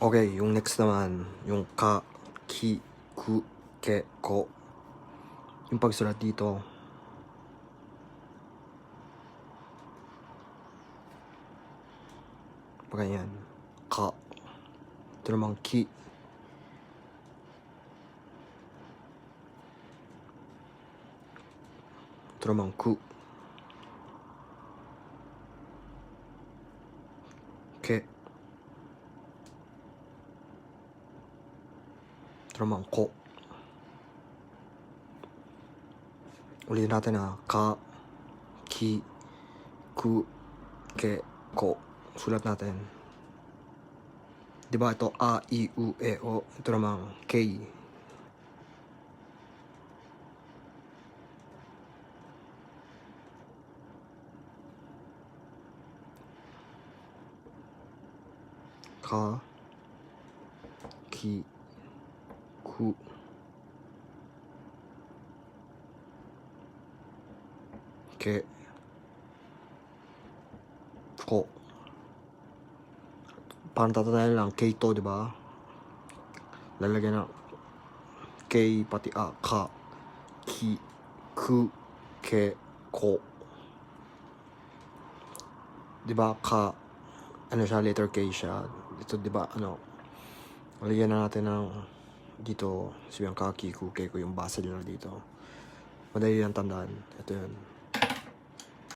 Okay, yung next naman, yung ka, ki, ku, ke, ko. Yung pagsulat dito, ganyan. Ka. Ito naman ki. Ito naman ku. Ke. Ito naman ko. Ulitin natin na ka, ki, ku, ke, ko. Sulat natin. Diba ito a, i, u, e, o. Ito naman k. Ka, ki, ku, ke, ko. Parang tatanayan lang, k to, diba? Lalagyan na k, pati a, ka, ki, ku, ke, ko. Diba, ka, ano siya, letter K siya. Ito, diba, lalagyan na natin ng dito, sabihan ka, ki, ku, ke, ko, yung basa nila dito. Madali lang tandaan. Ito yun.